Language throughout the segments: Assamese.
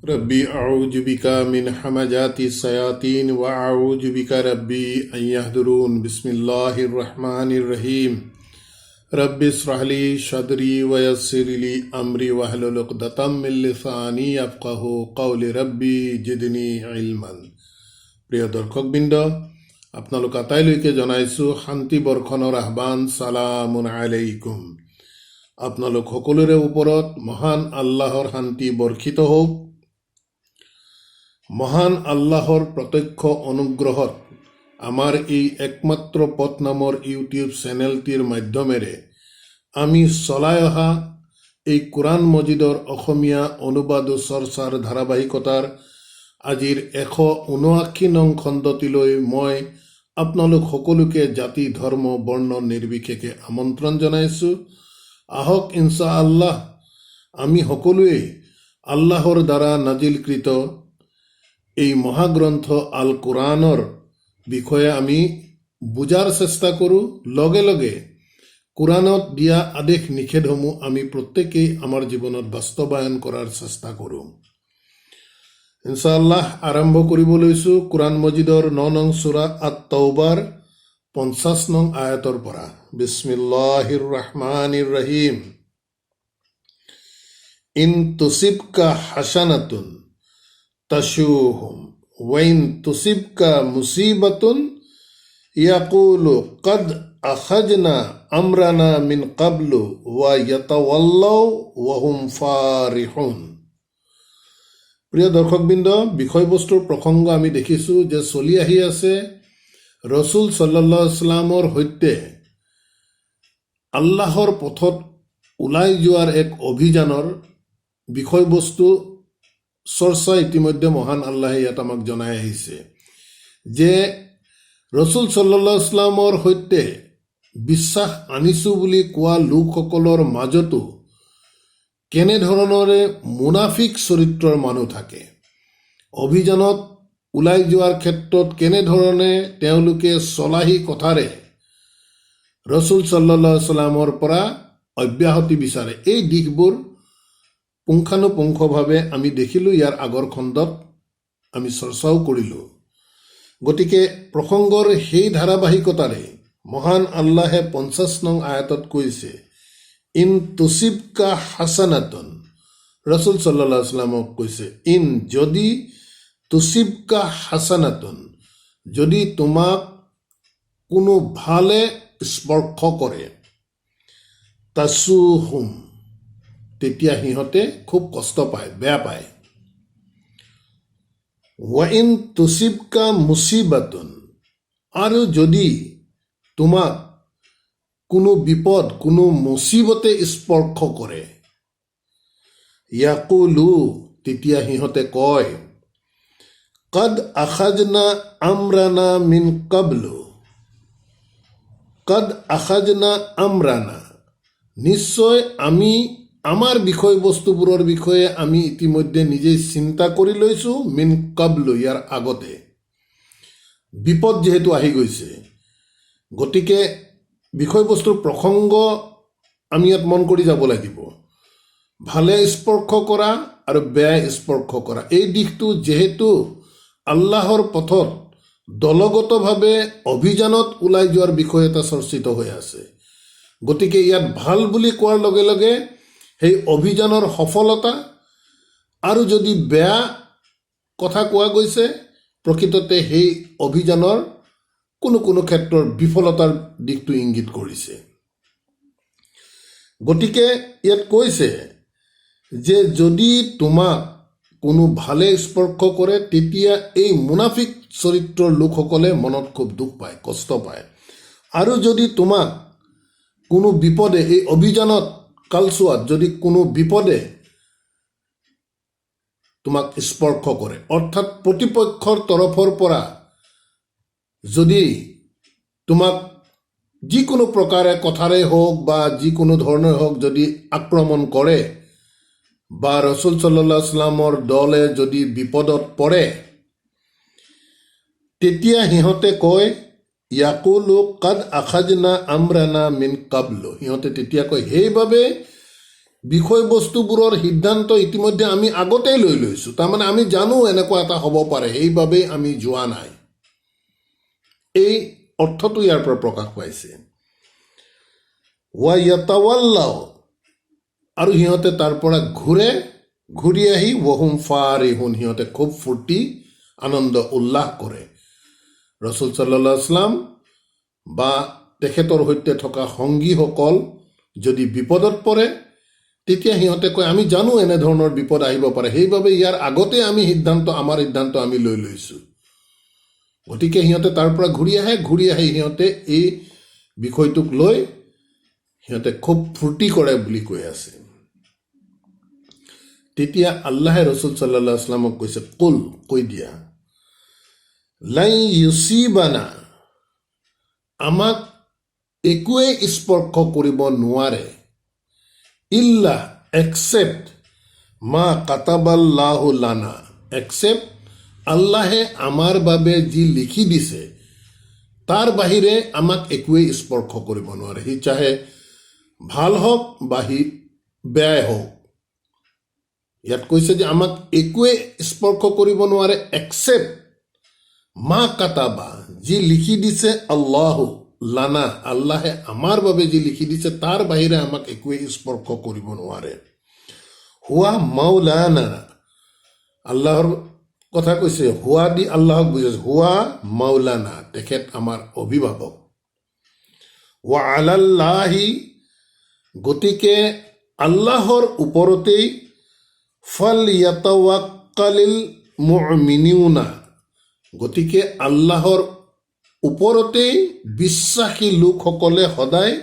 रब्बी अऊज़ु बिका मिन हमाजाति सयातीन व अऊज़ु बिका रब्बी अन यहदुरून बिस्मिल्लाहिर रहमानिर रहीम रब्बि इश्रह ली सदरी व यस्सिर ली अमरी वहलुल उक़दतम मिन लिसानी यफ़क़हू क़ौली रब्बी जिदनी इल्मन। प्रिय दर्शकबृन्द, আপোনালোক আটাইলৈকে জনাইছো শান্তি বৰ্ষণৰ আহ্বান। সালামুন আলাইকুম। আপোনালোক সকলোৰে ওপৰত মহান আল্লাহৰ শান্তি বৰ্ষিত হওক। মহান আল্লাহৰ প্ৰত্যক্ষ অনুগ্ৰহত আমাৰ এই একমাত্ৰ পথ নামৰ ইউটিউব চেনেলটিৰ মাধ্যমেৰে আমি চলাই অহা এই কোৰআন মজিদৰ অসমীয়া অনুবাদ ও চৰ্চাৰ ধাৰাবাহিকতাৰ আজিৰ 179 নং খণ্ডটিলৈ মই আপোনালোক সকলোকে জাতি ধৰ্ম বৰ্ণ নিৰ্বিশেষে আমন্ত্ৰণ জনাইছো। আহক ইনশাআল্লাহ আমি সকলোৱে আল্লাহৰ দ্বাৰা নাজিলকৃত এই মহাগ্ৰন্থ আল কোৰআনৰ বিষয়ে আমি বুজাৰ চেষ্টা কৰোঁ। লগে লগে কোৰআনত দিয়া আদেশ নিষেধসমূহ আমি প্ৰত্যেকেই আমাৰ জীৱনত বাস্তৱায়ন কৰাৰ চেষ্টা কৰোঁ। ইনশাআল্লাহ আৰম্ভ কৰিব লৈছো কোৰআন মজিদৰ 9 নং সূৰা আত-তাওবাৰ 50 নং আয়াতৰ পৰা। বিসমিল্লাহিৰ ৰহমানিৰ ৰহিম। ইন তুসিবকা হাসানাতুন তাশুহুম ওয়া ইন তুসিবকা মুসিবাতুন ইয়াকুলু কদ আখাজনা আমরানা মিন ক্বাবলু ওয়া ইয়াতাওয়াল্লাউ ওয়া হুম ফারিহুন। প্ৰিয় দৰ্শকবৃন্দ, বিষয়বস্তুৰ প্ৰসংগ আমি দেখিছোঁ যে চলি আহি আছে ৰসুল সাল্লাল্লাহু আলাইহি ওয়াসাল্লামৰ সৈতে আল্লাহৰ পথত ওলাই যোৱাৰ এক অভিযানৰ বিষয়বস্তু চৰ্চা ইতিমধ্যে মহান আল্লাহে ইয়াত আমাক জনাই আহিছে যে ৰসুল সাল্লাল্লাহু আলাইহি ওয়াসাল্লামৰ সৈতে বিশ্বাস আনিছোঁ বুলি কোৱা লোকসকলৰ মাজতো কেনেধৰণৰে মুনাফিক চৰিত্ৰৰ মানুহ থাকে। অভিযানত ওলাই যোৱাৰ ক্ষেত্ৰত কেনেধৰণে তেওঁলোকে চলাহী কথাৰে ৰসুল সাল্লাল্লাহু আলাইহি ওয়াসাল্লামৰ পৰা অব্যাহতি বিচাৰে, এই দিশবোৰ পুংখানুপুংখভাৱে আমি দেখিলোঁ। ইয়াৰ আগৰ খণ্ডত আমি চৰ্চাও কৰিলোঁ। গতিকে প্ৰসংগৰ সেই ধাৰাবাহিকতাৰে মহান আল্লাহে 50 নং আয়াতত কৈছে, ইন তুসিবকা হাসানাতুন। ৰসুল সাল্লাল্লাহু আলাইহি ওয়াসাল্লামক কৈছে, ইন যদি তুসিবকা হাসানাতুন, যদি তোমাক কোনো ভালে স্পৰ্শ কৰে, তাসুহুম, তেতিয়া সিহঁতে খুব কষ্ট পায়, বেয়া পায়। ওয়া ইন তুসিবকা মুসিবাতুন, আৰু যদি তোমাক কোনো বিপদ কোনো মুসিবতে স্পৰ্শ কৰে, ইয়াকুলু, তেতিয়া সিহঁতে কয়, কদ আখাজনা আমৰানা মিন ক্বাবলু, কদ আখাজনা আমৰানা, নিশ্চয় আমি আমাৰ বিষয়বস্তুবোৰৰ বিষয়ে আমি ইতিমধ্যে নিজেই চিন্তা কৰি লৈছোঁ। মিন ক্বাবলু, ইয়াৰ আগতে বিপদ যিহেতু আহি গৈছে, গতিকে বিষয়বস্তুৰ প্ৰসংগ আমি ইয়াত মন কৰি যাব লাগিব। ভালে স্পৰ্শ কৰা আৰু বেয়া স্পৰ্শ কৰা, এই দিশটো যিহেতু আল্লাহৰ পথত দলগতভাৱে অভিযানত ওলাই যোৱাৰ বিষয় এটা চৰ্চিত হৈ আছে। গতিকে ইয়াত ভাল বুলি কোৱাৰ লগে লগে সেই অভিযানৰ সফলতা, আৰু যদি বেয়া কথা কোৱা গৈছে প্ৰকৃততে সেই অভিযানৰ কোনো কোনো ক্ষেত্ৰৰ বিফলতাৰ দিশটো ইংগিত কৰিছে। গতিকে ইয়াত কৈছে যে যদি তোমাক কোনো ভালে স্পৰ্শ কৰে, তেতিয়া এই মুনাফিক চৰিত্ৰৰ লোকসকলে মনত খুব দুখ পায়, কষ্ট পায়। আৰু যদি তোমাক কোনো বিপদে, এই অভিযানত কালচোৱাত যদি কোনো বিপদে তোমাক স্পৰ্শ কৰে, অৰ্থাৎ প্ৰতিপক্ষৰ তৰফৰ পৰা যদি তোমাক যিকোনো প্ৰকাৰে কথাৰে হওক বা যিকোনো ধৰণে হওক যদি আক্ৰমণ কৰে, বা ৰসুল সাল্লাল্লাহু আলাইহি ওয়াসাল্লামৰ দলে যদি বিপদত পৰে, তেতিয়া সিহঁতে কয়, ইয়াকুলু কদ আখাজনা আমৰানা মিন ক্বাবলু, সিহঁতে তেতিয়া কয়, সেইবাবে বিষয়বস্তুবোৰৰ সিদ্ধান্ত ইতিমধ্যে আমি আগতেই লৈ লৈছোঁ। তাৰমানে আমি জানো এনেকুৱা এটা হ'ব পাৰে, সেইবাবেই আমি যোৱা নাই। এই অৰ্থটো ইয়াৰ পৰা প্ৰকাশ পাইছে। ৱা য়াতাৱাল্লাও, আৰু সিহঁতে তাৰ পৰা ঘূৰি আহি ৱহুম ফাৰিহুন, সিহঁতে খুব ফূৰ্তি আনন্দ উল্লাস কৰে। ৰসুল সাল্লাল্লাহু আলাইহি ওয়াসাল্লাম বা তেখেতৰ সৈতে থকা সংগীসকল যদি বিপদত পৰে, তেতিয়া সিহঁতে কয় আমি জানো এনেধৰণৰ বিপদ আহিব পাৰে, সেইবাবে ইয়াৰ আগতে আমাৰ সিদ্ধান্ত আমি লৈ লৈছোঁ। গতিকে সিহঁতে তাৰ পৰা ঘূৰি আহি সিহঁতে এই বিষয়টোক লৈ সিহঁতে খুব ফূৰ্তি কৰে বুলি কৈ আছে। তেতিয়া আল্লাহে ৰসুল সাল্লাল্লাহু আলাইহি ওয়াসাল্লামক কৈছে, কৈ দিয়া, লাই ইউচিবানা, আমাক একোৱে স্পৰ্শ কৰিব নোৱাৰে, ইল্লা এক্সেপ্ট মা কাতাবাল্লাহু লানা, এক্সেপ্ট আল্লাহে আমাৰ বাবে যি লিখি দিছে তাৰ বাহিৰে আমাক একোৱেই স্পৰ্শ কৰিব নোৱাৰে। সি চাহে ভাল হওক বা সি বেয়াই হওক। ইয়াত কৈছে যে আমাক একোৱে স্পৰ্শ কৰিব নোৱাৰে এক্সেপ্ট মা কাতাবা, যি লিখি দিছে আল্লাহু লানা, আল্লাহে আমাৰ বাবে যি লিখি দিছে তাৰ বাহিৰে আমাক একোৱে স্পৰ্শ কৰিব নোৱাৰে। হুৱা মাওলানা, আল্লাহৰ কথা কৈছে, হুৱা দি আল্লাহক বুজাইছে, হুৱা মাওলানা, তেখেত আমাৰ অভিভাৱক। ৱা আলাল্লাহি, গতিকে আল্লাহৰ ওপৰতেই ফালয়াতাৱাক্কালিল মুমিনুনা, গতিকে আল্লাহৰ ওপৰতেই বিশ্বাসী লোকসকলে সদায়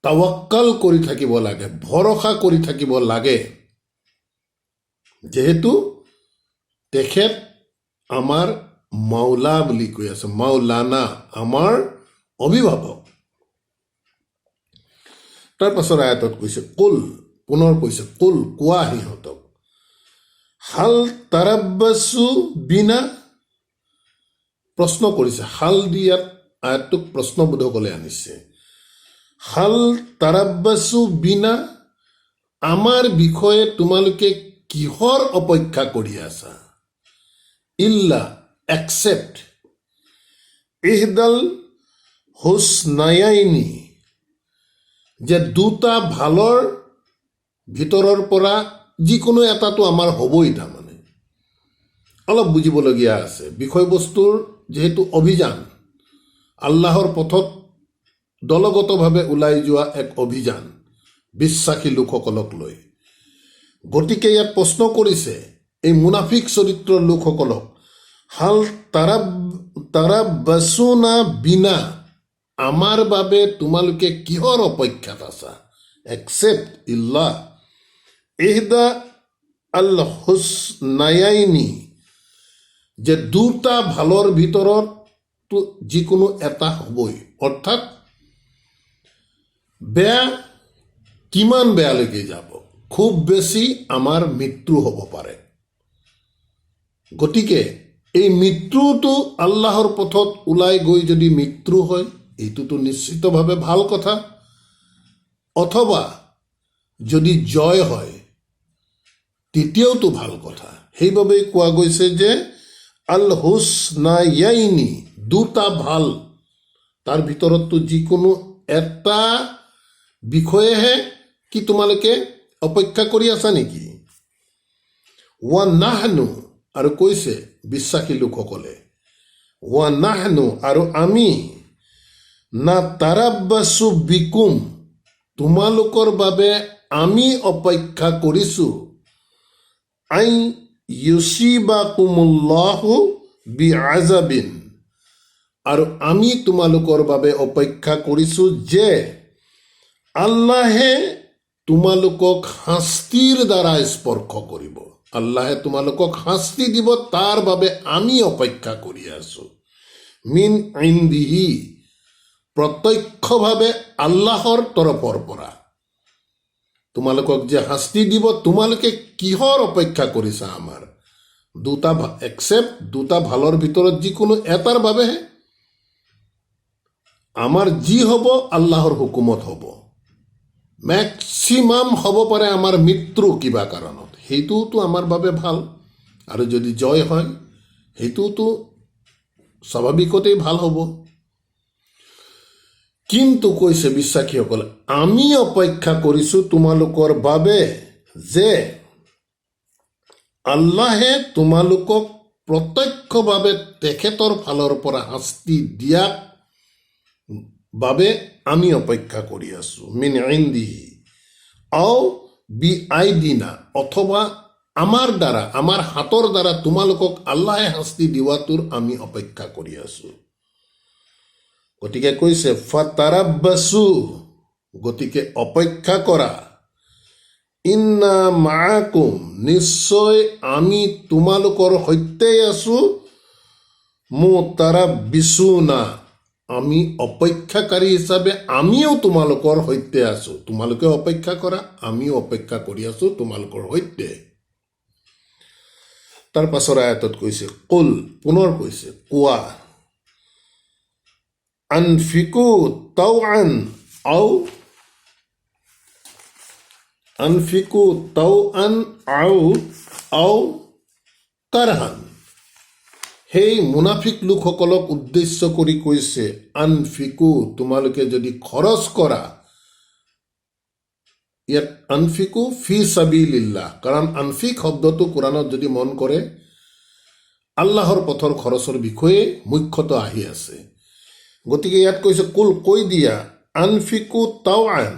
তাৱাক্কাল কৰি থাকিব লাগে, ভৰসা কৰি থাকিব লাগে, যিহেতু তেখেত আমাৰ মাওলা বুলি কৈ আছে, মাওলানা, আমাৰ অভিভাৱক। তাৰ পাছৰ আয়াতত কৈছে পুনৰ কৈছে কোৱা সিহঁতক, হাল তাৰাব্বাসু বিনা, প্ৰশ্ন কৰিছে, হাল দিয়াত আয়াতটোক প্ৰশ্নবোধকলে আনিছে। হাল তাৰাব্বাসু বিনা, আমাৰ বিষয়ে তোমালোকে কিহৰ অপেক্ষা কৰি আছা? ইল্লা এক্সেপ্ট ইহদাল হুসনায়াইনি, যে দুটা ভালৰ ভিতৰৰ পৰা যিকোনো এটাটো আমাৰ হ'বই। তাৰমানে অলপ বুজিবলগীয়া আছে। বিষয়বস্তুৰ যিহেতু অভিযান, আল্লাহৰ পথত দলগতভাৱে ওলাই যোৱা এক অভিযান বিশ্বাসী লোকসকলক লৈ, গতিকে ইয়াত প্ৰশ্ন কৰিছে এই মুনাফিক চৰিত্ৰৰ লোকসকলক, হাল তাৰাব্বাসুনা বিনা, আমাৰ বাবে তোমালোকে কিহৰ অপেক্ষাত আছা? এক্সেপ্ট ইল্লা ইহদা আল হুসনায়াইনি, যে দুটা ভালৰ ভিতৰত যিকোনো এটা হ'বই। অৰ্থাৎ বেয়া কিমান বেয়ালৈকে যাব? খুব বেছি আমাৰ মৃত্যু হ'ব পাৰে। গতিকে এই মৃত্যুটো আল্লাহৰ পথত ওলাই গৈ যদি মৃত্যু হয়, এইটোতো নিশ্চিতভাৱে ভাল কথা। অথবা যদি জয় হয়, তেতিয়াওতো ভাল কথা। সেইবাবেই কোৱা গৈছে যে আল হুসনায়াইনি, দুটা ভাল, তাৰ ভিতৰততো যিকোনো এটা বিষয়েহে কি তোমালোকে অপেক্ষা কৰি আছা নেকি? ৱা নাহনু, আৰু কৈছে বিশ্বাসী লোকসকলে, ৱা নাহনু, আৰু আমি, না তাৰাব্বাসু বিকুম, তোমালোকৰ বাবে আমি অপেক্ষা কৰিছোঁ, আই ইউচিবাকুমুল্লাহু বিআযাবিন, আৰু আমি তোমালোকৰ বাবে অপেক্ষা কৰিছোঁ যে আল্লাহে তোমালোকক শাস্তিৰ দ্বাৰা স্পৰ্শ কৰিব। আল্লাহে তোমালোকক শাস্তি দিব, তাৰ বাবে আমি অপেক্ষা কৰি আছো। মিন ইন্দিহি, প্ৰত্যক্ষভাৱে আল্লাহৰ তৰফৰ পৰা তোমালোকক যে শাস্তি দিব, তোমালোকে কিহৰ অপেক্ষা কৰিছা? আমাৰ দুটা এক্সেপ্ট, দুটা ভালৰ ভিতৰত যিকোনো এটাৰ বাবেহে। আমাৰ যি হ'ব আল্লাহৰ হুকুমত হ'ব। মেক্সিমাম হ'ব পাৰে আমাৰ মৃত্যু কিবা কাৰণত, সেইটোওতো আমাৰ বাবে ভাল। আৰু যদি জয় হয় সেইটোওতো স্বাভাৱিকতেই ভাল হ'ব। কিন্তু কৈছে বিশ্বাসীসকলে, আমি অপেক্ষা কৰিছোঁ তোমালোকৰ বাবে যে আল্লাহে তোমালোকক প্ৰত্যক্ষভাৱে তেখেতৰ ফালৰ পৰা শাস্তি দিয়াক বাবে আমি অপেক্ষা কৰি আছো। মিন ইন্দিহি আও বি আইদিনা, অথবা আমাৰ দ্বাৰা, আমাৰ হাতৰ দ্বাৰা তোমালোকক আল্লাহে শাস্তি দিয়াটোৰ আমি অপেক্ষা কৰি আছো। গতিকে কৈছে ফাতাৰাব্বাসু, গতিকে অপেক্ষা কৰা। ইন্না মাআকুম, নিশ্চয় আমি তোমালোকৰ সৈতেই আছো। মুতাৰাব্বিসুনা, আমি অপেক্ষাকাৰী হিচাপে আমিও তোমালোকৰ সৈতে আছো। তোমালোকে অপেক্ষা কৰা, আমিও অপেক্ষা কৰি আছো তোমালোকৰ সৈতে। তাৰ পাছৰ আয়াতত কৈছে কুল, পুনৰ কৈছে কোৱা, আনফিকু তাওআন আও আনফিকু তাওআন আও কাৰহান। সেই মুনাফিক লোকসকলক উদ্দেশ্য কৰি কৈছে আনফিকু, তোমালোকে যদি খৰচ কৰা। ইয়াত আনফিকু ফি সাবিলিল্লাহ, কাৰণ আনফিক শব্দটো কোৰাণত যদি মন কৰে আল্লাহৰ পথৰ খৰচৰ বিষয়ে মুখ্যতঃ আহি আছে। গতিকে ইয়াত কৈছে কুল, কৈ দিয়া, আনফিকু তাওআন,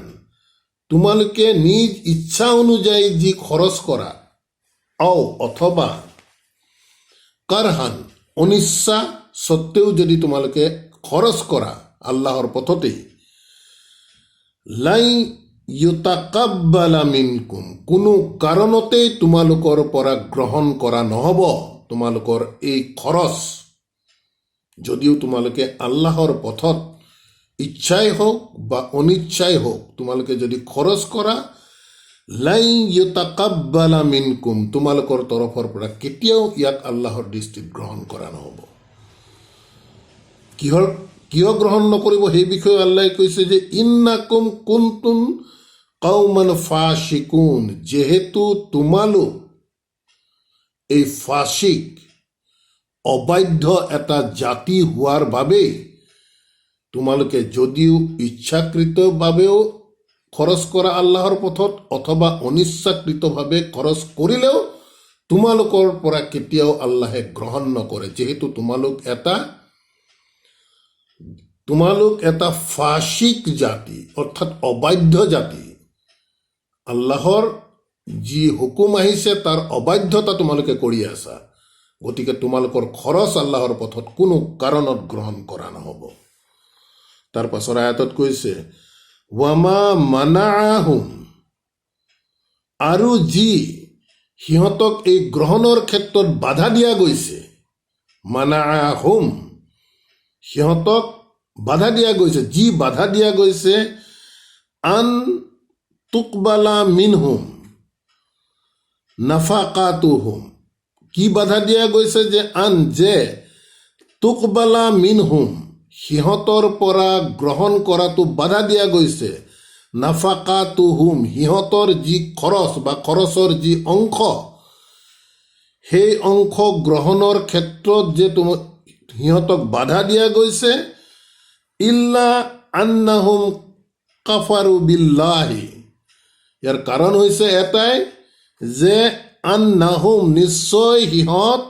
তোমালোকে নিজ ইচ্ছা অনুযায়ী যি খৰচ কৰা, আও অথবা কাৰহান, অনিচ্ছা সত্ত্বেও যদি তোমালোকে খৰচ কৰা আল্লাহৰ পথতেই, লাই ইউতাকাব্বালা মিনকুম, কোনো কাৰণতেই তোমালোকৰ পৰা গ্ৰহণ কৰা নহ'ব তোমালোকৰ এই খৰচ। যদিও তোমালোকে আল্লাহৰ পথত ইচ্ছাই হওক বা অনিচ্ছাই হওক তোমালোকে যদি খৰচ কৰা, লাই ইউতাকাব্বালা মিনকুম, তোমালোকৰ তৰফৰ পৰা কেতিয়াও ইয়াক আল্লাহৰ দৃষ্টিত গ্ৰহণ কৰা নহ'ব। কিয় গ্ৰহণ নকৰিব সেই বিষয়ে আল্লাহে কৈছে যে ইন্নাকুম কুনতুম কওমান ফাসিকুন, যেহেতু তোমালোক এই ফাসিক, অবাধ্য এটা জাতি হোৱাৰ বাবেই তোমালোকে যদিও ইচ্ছাকৃতভাৱেও খৰচ কৰা আল্লাহৰ পথত অথবা অনিচ্ছাকৃতভাৱে খৰচ কৰিলেও তোমালোকৰ পৰা কেতিয়াও আল্লাহে গ্ৰহণ নকৰে। যিহেতু তোমালোক এটা ফাসিক জাতি, অৰ্থাৎ অবাধ্য জাতি। আল্লাহৰ যি হুকুম আহিছে তাৰ অবাধ্যতা তোমালোকে কৰি আছা। গতিকে তোমালোকৰ খৰচ আল্লাহৰ পথত কোনো কাৰণত গ্ৰহণ কৰা নহ'ব। তাৰ পাছৰ আয়াতত কৈছে ৱামা মানাআহুম, আৰু যি সিহঁতক এই গ্ৰহণৰ ক্ষেত্ৰত বাধা দিয়া গৈছে, মানাআহুম, সিহঁতক বাধা দিয়া গৈছে, যি বাধা দিয়া গৈছে, আন তুকবালা মিনহুম নাফাকাতুহুম, কি বাধা দিয়া গৈছে যে যে তুকবালা মিনহুম, সিহঁতৰ পৰা গ্ৰহণ কৰাটো বাধা দিয়া গৈছে, নাফাকাতুহুম, সিহঁতৰ যি খৰচ বা খৰচৰ যি অংশ, সেই অংশ গ্ৰহণৰ ক্ষেত্ৰত যে সিহঁতক বাধা দিয়া গৈছে, ইল্লা আন্নাহুম কাফাৰু বিল্লাহি, ইয়াৰ কাৰণ হৈছে এটাই যে আন্নাহুম, নিশ্চয় সিহঁত,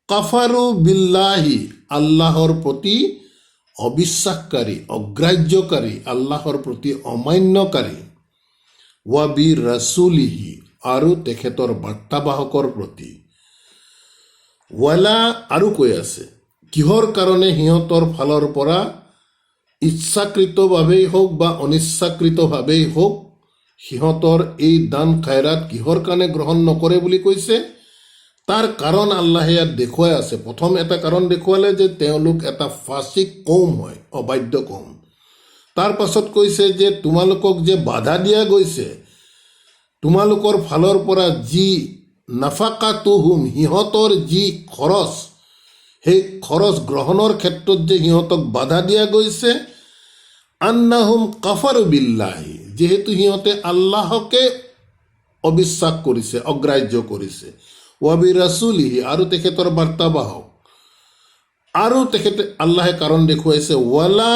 কাফাৰু বিল্লাহি, আল্লাহৰ প্ৰতি অবিশ্বাসকাৰী, অগ্ৰাহ্যকাৰী, আল্লাহৰ প্ৰতি অমান্যকাৰী, ৱাবি ৰাছুলিহি, আৰু তেখেতৰ বাৰ্তাবাহকৰ প্ৰতি, ৱালা, আৰু কৈ আছে কিহৰ কাৰণে সিহঁতৰ ফালৰ পৰা ইচ্ছাকৃতভাৱেই হওক বা অনিচ্ছাকৃতভাৱেই হওক সিহঁতৰ এই দান খায়ৰাত কিহৰ কাৰণে গ্ৰহণ নকৰে বুলি কৈছে। তাৰ কাৰণ আল্লাহে ইয়াত দেখুৱাই আছে। প্ৰথম এটা কাৰণ দেখুৱালে যে তেওঁলোক এটা ফাসিক কৌম হয়, অবাধ্য কৌম। তাৰ পাছত কৈছে যে তোমালোকক যে বাধা দিয়া গৈছে, তোমালোকৰ ফালৰ পৰা যি নাফাকাতুহুম, সিহঁতৰ যি খৰচ, সেই খৰচ গ্ৰহণৰ ক্ষেত্ৰত যে সিহঁতক বাধা দিয়া গৈছে, আন্নাহুম কাফাৰু বিল্লাহি, যেহেতু সিহঁতে আল্লাহকে অবিশ্বাস কৰিছে, অগ্ৰাহ্য কৰিছে, ৱাবি ৰাচুলিহি আৰু তেখেতৰ বাৰ্তাবাহক, আৰু তেখেতে আল্লাহে কাৰণ দেখুৱাইছে ৱালা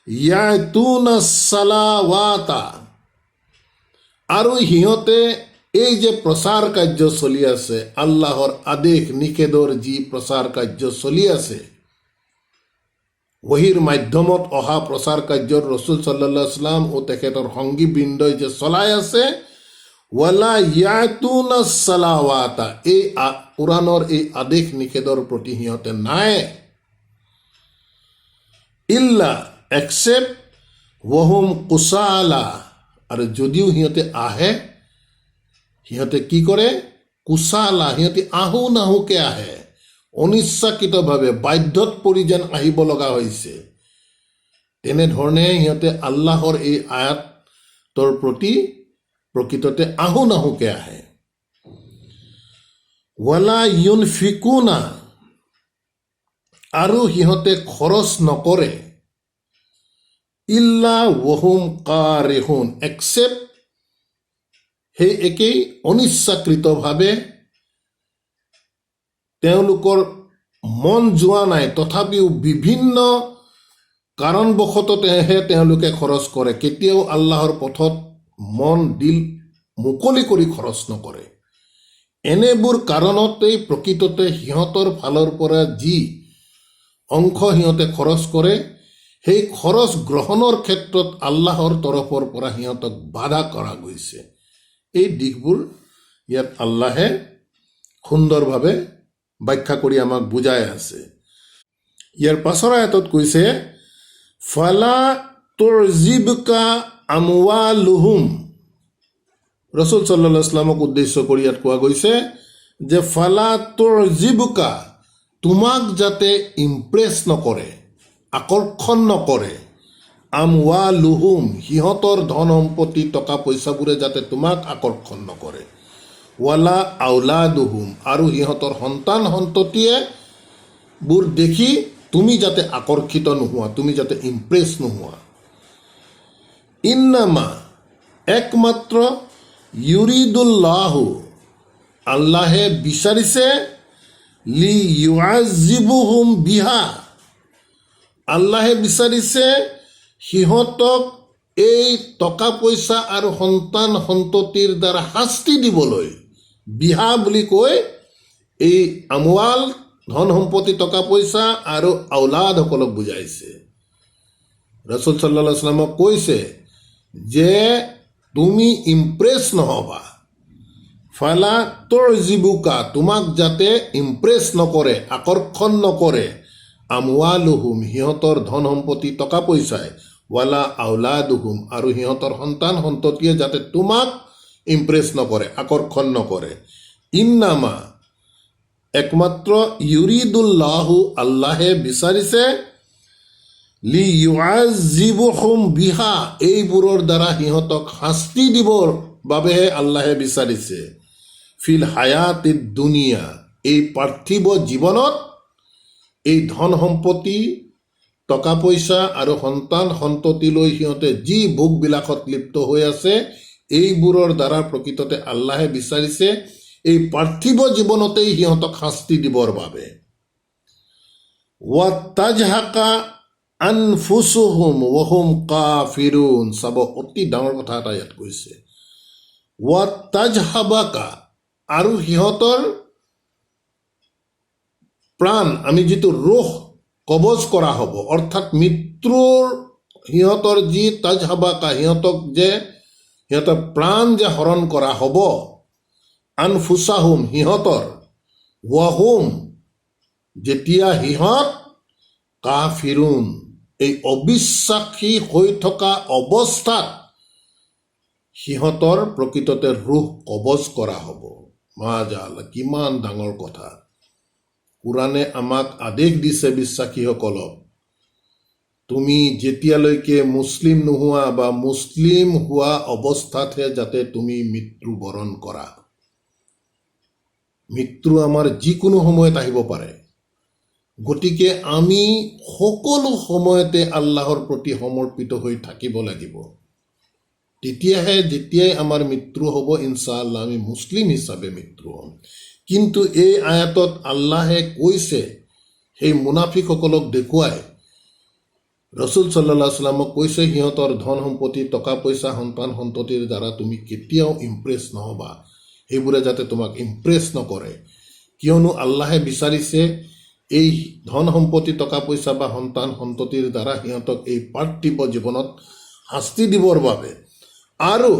ইয়াতুনা সালাৱাতা, আৰু সিহঁতে এই যে প্ৰচাৰ কাৰ্য চলি আছে, আল্লাহৰ আদেশ নিষেধৰ যি প্ৰচাৰ কাৰ্য চলি আছে, ওহীৰ মাধ্যমত অহা প্ৰচাৰ কাৰ্যৰ ৰচুল সাল্লাল্লাহু আলাইহি ওয়াসাল্লাম ও তেখেতৰ সংগীবৃন্দই যে চলাই আছে, ৱালা ইয়াতুনা সালাৱাতা, এই কোৰাণৰ এই আদেশ নিষেধৰ প্ৰতি সিহঁতে নাই, ইল্লা এক্সেপ্ট ৱহুম কুসালা, আৰু যদিও সিহঁতে আহে, সিহঁতে কি কৰে, কুসালা, সিহঁতে আহো নাহুকে আহে, অনিচ্ছাকৃতভাৱে বাধ্যত পৰি যেন আহিব লগা হৈছে, তেনেধৰণে সিহঁতে আল্লাহৰ এই আয়াতৰ প্ৰতি প্ৰকৃততে আহো নাহুকে আহে। ৱালা ইউনফিকুনা, আৰু সিহঁতে খৰচ নকৰে, ইল্লা ৱহুম কাৰিহুন, এক্সেপ্ট সেই একেই অনিচ্ছাকৃতভাৱে তেওঁলোকৰ মন যোৱা নাই, তথাপিও বিভিন্ন কাৰণবশতহে তেওঁলোকে খৰচ কৰে, কেতিয়াও আল্লাহৰ পথত মন দিল মুকলি কৰি খৰচ নকৰে। এনেবোৰ কাৰণতেই প্ৰকৃততে সিহঁতৰ ফালৰ পৰা যি অংশ সিহঁতে খৰচ কৰে, সেই খৰচ গ্ৰহণৰ ক্ষেত্ৰত আল্লাহৰ তৰফৰ পৰা সিহঁতক বাধা কৰা গৈছে। এই দিশবোৰ ইয়াত আল্লাহে সুন্দৰভাৱে ব্যাখ্যা কৰি আমাক বুজাই আছে। ইয়াৰ পাছৰ আয়াতত কৈছে ফালা তুৰজিবকা আমৱালুহুম, ৰসুল সাল্লাল্লাহু আলাইহি ওয়াসাল্লামক উদ্দেশ্য কৰি ইয়াত কোৱা গৈছে যে ফালা তুৰজিবকা, তোমাক যাতে ইমপ্ৰেছ নকৰে, আকৰ্ষণ নকৰে, আমৱালুহুম, সিহঁতৰ ধন সম্পত্তি টকা পইচাবোৰে যাতে তোমাক আকৰ্ষণ নকৰে, ৱালা আউলাদুহুম, আৰু সিহঁতৰ সন্তান সন্ততিয়ে বোৰ দেখি তুমি যাতে আকৰ্ষিত নোহোৱা, তুমি যাতে ইমপ্ৰেছ নোহোৱা। ইন্নামা, একমাত্ৰ ইউৰিদুল্লাহু, আল্লাহে বিচাৰিছে, লি ইউআজিবুহুম বিহা, আল্লাহে বিচাৰিছে সিহঁতক এই টকা পইচা আৰু সন্তান সন্ততিৰ দ্বাৰা শাস্তি দিবলৈ। বিহা বুলি কৈ এই আমৱাল, ধন সম্পত্তি, টকা পইচা আৰু আউলাদসকলক বুজাইছে। ৰাসূল সাল্লাল্লাহু আলাইহি ওয়াসাল্লামক কৈছে যে তুমি ইমপ্ৰেছ নহবা, ফালা তুৰজিবুকা, তোমাক যাতে ইমপ্ৰেছ নকৰে, আকৰ্ষণ নকৰে, আমৱালুহুম, সিহঁতৰ ধন সম্পত্তি টকা পইচাই, ৱালা আউলাদুহুম, আৰু সিহঁতৰ সন্তান সন্ততিয়ে যাতে তোমাক ইমপ্ৰেছ নকৰে, আকৰ্ষণ নকৰে। ইন্নামা, একমাত্ৰ ইউৰিদুল্লাহু, আল্লাহে বিচাৰিছে, লি ইউআজিবুহুম বিহা, এইবোৰৰ দ্বাৰা সিহঁতক শাস্তি দিবৰ বাবেহে আল্লাহে বিচাৰিছে, ফিল হায়াতিদ দুনিয়া, এই পাৰ্থিৱ জীৱনত এই ধন সম্পত্তি টকা পইচা আৰু সন্তান সন্ততিলৈ সিহঁতে যি ভোগবিলাকত লিপ্ত হৈ আছে, এইবোৰৰ দ্বাৰা প্ৰকৃততে আল্লাহে বিচাৰিছে এই পাৰ্থিৱ জীৱনতেই সিহঁতক শাস্তি দিবৰ বাবে। ৱাতাজহাকা আনফুসুহুম ওয়াহুম কাফিৰুন, চাব অতি ডাঙৰ কথা এটা ইয়াত কৈছে, ৱাতাজহাবাকা, আৰু সিহঁতৰ প্ৰাণ, আমি যিটো ৰুহ কবজ কৰা হ'ব, অৰ্থাৎ মৃত্যুৰ সিহঁতৰ যি তাজহাবাকা, সিহঁতৰ প্ৰাণ যে হৰণ কৰা হ'ব, আনফুসাহুম, সিহঁতৰ, ৱাহুম, যেতিয়া সিহঁত কাফিৰুন, এই অবিশ্বাসী হৈ থকা অৱস্থাত সিহঁতৰ প্ৰকৃততে ৰুহ কবজ কৰা হ'ব। মাজাআল্লাহ, কিমান ডাঙৰ কথা। কোৰাণে আমাক আদেশ দিছে বিশ্বাসীসকলক, তুমি যেতিয়ালৈকে মুছলিম নোহোৱা বা মুছলিম হোৱা অৱস্থাতহে যাতে তুমি মৃত্যুবৰণ কৰা। মৃত্যু আমাৰ যিকোনো সময়ত আহিব পাৰে, গতিকে আমি সকলো সময়তে আল্লাহৰ প্ৰতি সমৰ্পিত হৈ থাকিব লাগিব। তেতিয়াহে যেতিয়াই আমাৰ মৃত্যু হ'ব ইনশাআল্লাহ আমি মুছলিম হিচাপে মৃত্যু হ'ম। কিন্তু এই আয়াতত আল্লাহে কৈছে সেই মুনাফিকসকলক দেখুৱাই ৰসুল সাল্লাল্লাহু আলাইহি ওয়াসাল্লামক কৈছে সিহঁতৰ ধন সম্পত্তি টকা পইচা সন্তান সন্ততিৰ দ্বাৰা তুমি কেতিয়াও ইমপ্ৰেছ নহ'বা, সেইবোৰে যাতে তোমাক ইমপ্ৰেছ নকৰে। কিয়নো আল্লাহে বিচাৰিছে এই ধন সম্পত্তি টকা পইচা বা সন্তান সন্ততিৰ দ্বাৰা সিহঁতক এই পাৰ্থিৱ জীৱনত শাস্তি দিবৰ বাবে। আৰু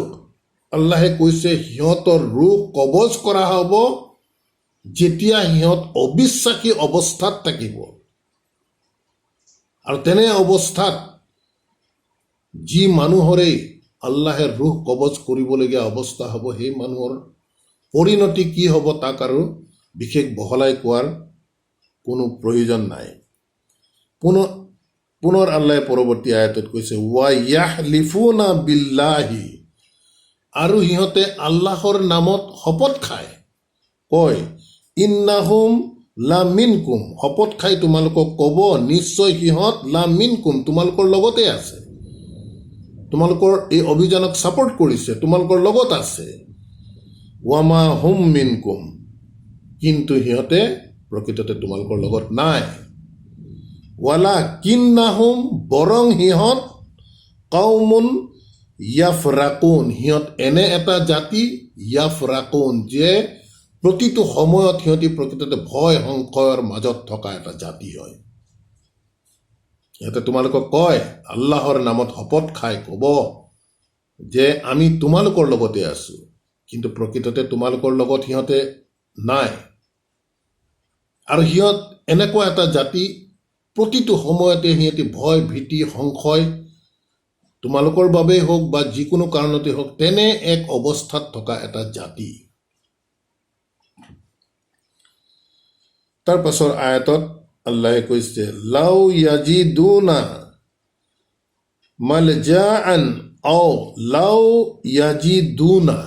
আল্লাহে কৈছে সিহঁতৰ ৰুহ কবজ কৰা হ'ব যেতিয়া সিহঁত অবিশ্বাসী অৱস্থাত থাকিব। আৰু তেনে অৱস্থাত যি মানুহৰেই আল্লাহে ৰুহ কবজ কৰিবলগীয়া অৱস্থা হ'ব সেই মানুহৰ পৰিণতি কি হ'ব তাক আৰু বিশেষ বহলাই কোৱাৰ কোনো প্ৰয়োজন নাই। পুনৰ আল্লাহে পৰৱৰ্তী আয়াতত কৈছে ৱা ইয়াহলিফুনা বিল্লাহি, আৰু সিহঁতে আল্লাহৰ নামত শপত খায়, কয় ইন্নাহুম লা মিনকুম, শপত খাই তোমালোকক ক'ব নিশ্চয় সিহঁত লা মিনকুম তোমালোকৰ লগতে আছে, তোমালোকৰ এই অভিযানক ছাপোৰ্ট কৰিছে, তোমালোকৰ লগত আছে। ৱামা হুম মিনকুম, কিন্তু সিহঁতে প্ৰকৃততে তোমালোকৰ লগত নাই। ৱালা কিন্নাহুম, বৰং সিহঁত কওমুন ইয়াফৰাকুন, সিহঁত এনে এটা জাতি ইয়াফৰাকুন যে প্ৰতিটো সময়ত সিহঁতি প্ৰকৃততে ভয় সংশয়ৰ মাজত থকা এটা জাতি হয়। সিহঁতে তোমালোকক কয় আল্লাহৰ নামত শপত খাই ক'ব যে আমি তোমালোকৰ লগতে আছো, কিন্তু প্ৰকৃততে তোমালোকৰ লগত সিহঁতে নাই। আৰু সিহঁত এনেকুৱা এটা জাতি প্ৰতিটো সময়তে সিহঁতি ভয় ভীতি সংশয় তোমালোকৰ বাবেই হওক বা যিকোনো কাৰণতে হওক তেনে এক অৱস্থাত থকা এটা জাতি। তাৰ পাছৰ আয়াতত আল্লাহে কৈছে লাউ ইয়াজিদুনা মালজাআন আও লাউ ইয়াজিদুনা,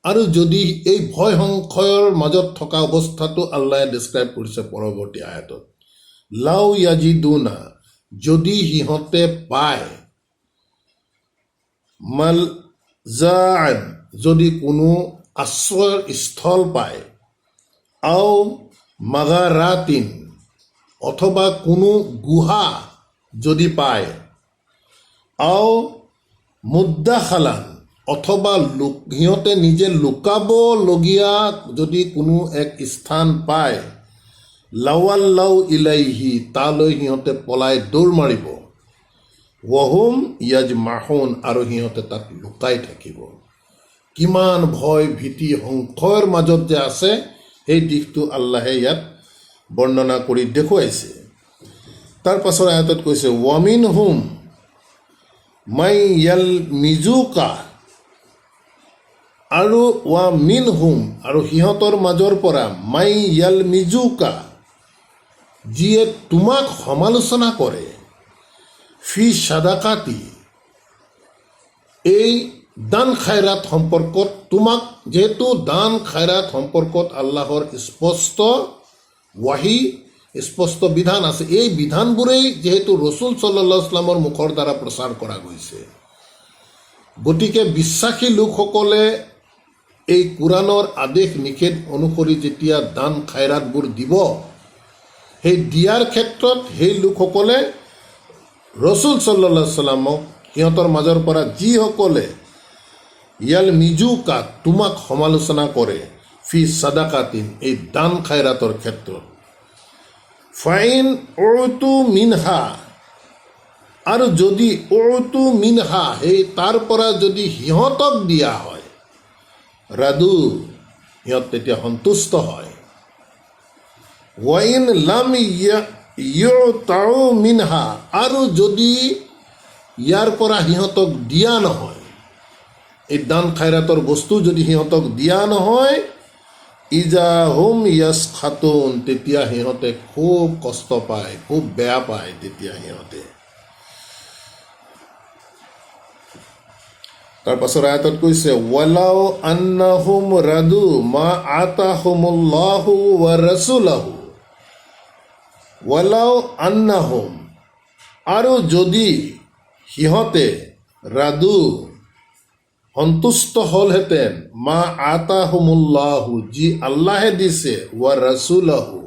আৰু যদি এই ভয় সংশয়ৰ মাজত থকা অৱস্থাটো আল্লাহে ডিছক্ৰাইব কৰিছে পৰৱৰ্তী আয়াতত। লাউ ইয়াজিদুনা, যদি সিহঁতে পায়, মালজাআন, যদি কোনো আশ্ৰয়ৰ স্থল পায়, আও মাগাৰাতিন, অথবা কোনো গুহা যদি পায়, আও মুদ্দাখালান, অথবা সিহঁতে নিজে লুকাবলগীয়া যদি কোনো এক স্থান পায়, লাৱাল্লাউ ইলাইহি, তালৈ সিহঁতে পলাই দৌৰ মাৰিব, ৱহুম ইয়াজমাহুন, আৰু সিহঁতে তাত লুকাই থাকিব। কিমান ভয় ভীতি সংশয়ৰ মাজত যে আছে সেই দিশটো আল্লাহে ইয়াত বৰ্ণনা কৰি দেখুৱাইছে। তাৰ পাছৰ আয়াতত কৈছে ৱামিন হুম মাই ইয়াল মিজুকা, আৰু ৱা মিন হুম, আৰু সিহঁতৰ মাজৰ পৰা মাই ইয়াল মিজুকা, যিয়ে তোমাক সমালোচনা কৰে, ফি সাদাকাতি, এই দান খায়ৰাত সম্পৰ্কত, তোমাক যিহেতু দান খায়ৰাত সম্পৰ্কত আল্লাহৰ স্পষ্ট ৱাহি স্পষ্ট বিধান আছে, এই বিধানবোৰেই যিহেতু ৰসুল সাল্লাল্লাহু আলাইহি ওয়াসাল্লামৰ মুখৰ দ্বাৰা প্ৰচাৰ কৰা গৈছে, গতিকে বিশ্বাসী লোকসকলে এই কোৰাণৰ আদেশ নিষেধ অনুসৰি যেতিয়া দান খায়ৰাতবোৰ দিব, সেই দিয়াৰ ক্ষেত্ৰত সেই লোকসকলে ৰসুল সাল্লাল্লাহু আলাইহি ওয়াসাল্লামক সিহঁতৰ মাজৰ পৰা যিসকলে ইয়াল মিজুকা, তোমাক সমালোচনা কৰে, ফি সাদাকাতিন, এই দান খায়ৰাতৰ ক্ষেত্ৰত, ফাইন উতু মিনহা, আৰু যদি উতু মিনহা, সেই তাৰ পৰা যদি সিহঁতক দিয়া হয়, ৰাদু, সিহঁত তেতিয়া সন্তুষ্ট হয়। ৱাইন লাম ইউতাউ মিনহা, আৰু যদি ইয়াৰ পৰা সিহঁতক দিয়া নহয়, এই দান খায়ৰাতৰ বস্তু যদি সিহঁতক দিয়া নহয়, ইজা হুম ইয়াছখাতুন, তেতিয়া সিহঁতে খুব কষ্ট পায়, খুব বেয়া পায়। তেতিয়া সিহঁতে তাৰ পাছৰ আয়াতত কৈছে ৱালাউ আন্নাহুম ৰাদু মা আতাহুমুল্লাহু ওয়া ৰাসূলুহু, ৱালাউ আন্নাহুম, আৰু যদি সিহঁতে ৰাদু সন্তুষ্ট হ'লহেঁতেন মা আতাহুমুল্লাহু যি আল্লাহে দিছে ৱা ৰাছুলাহু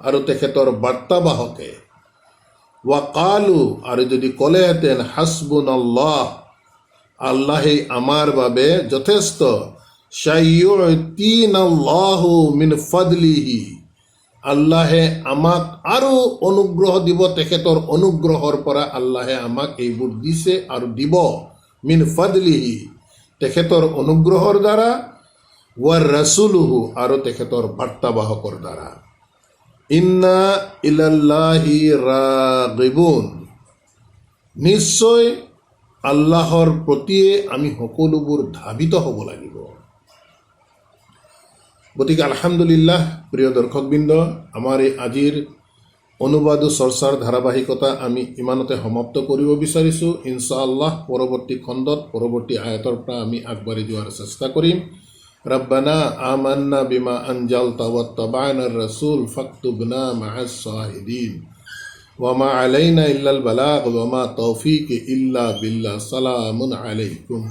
আৰু তেখেতৰ বাৰ্তাবাহকে ৱা কালু আৰু যদি ক'লেহেঁতেন হাছবুনাল্লাহ আল্লাহেই আমাৰ বাবে যথেষ্ট শাইয়ুতিনাল্লাহু মিন ফাদলিহি আল্লাহে আমাক আৰু অনুগ্ৰহ দিব তেখেতৰ অনুগ্ৰহৰ পৰা আল্লাহে আমাক এইবোৰ দিছে আৰু দিব মিন ফাদলিহি তেখেতৰ অনুগ্ৰহৰ দ্বাৰা ৱা ৰাছুলুহু আৰু তেখেতৰ বাৰ্তাবাহকৰ দ্বাৰা ইন্না ইলাল্লাহি ৰাগিবুন নিশ্চয় আল্লাহৰ প্ৰতিয়ে আমি সকলোবোৰ ধাবিত হ'ব লাগিব। গতিকে আলহামদুলিল্লাহ প্ৰিয় দৰ্শকবৃন্দ, আমাৰ এই আজিৰ অনুবাদ চৰ্চাৰ ধাৰাবাহিকতা আমি ইমানতে সমাপ্ত কৰিব বিচাৰিছোঁ। ইনশাআল্লাহ পৰৱৰ্তী খণ্ডত পৰৱৰ্তী আয়াতৰ পৰা আমি আগবাঢ়ি যোৱাৰ চেষ্টা কৰিম। ৰব্বানা আমান্না বিমা আনজালতা ওয়াত্তাবা'নাৰ ৰাসূল ফাকতুবনা মা'আস শাহিদিন ওয়া মা আলাইনা ইল্লাল বালাগ ওয়া মা তৌফিক ইল্লা বিল্লাহ। সালামুন আলাইকুম।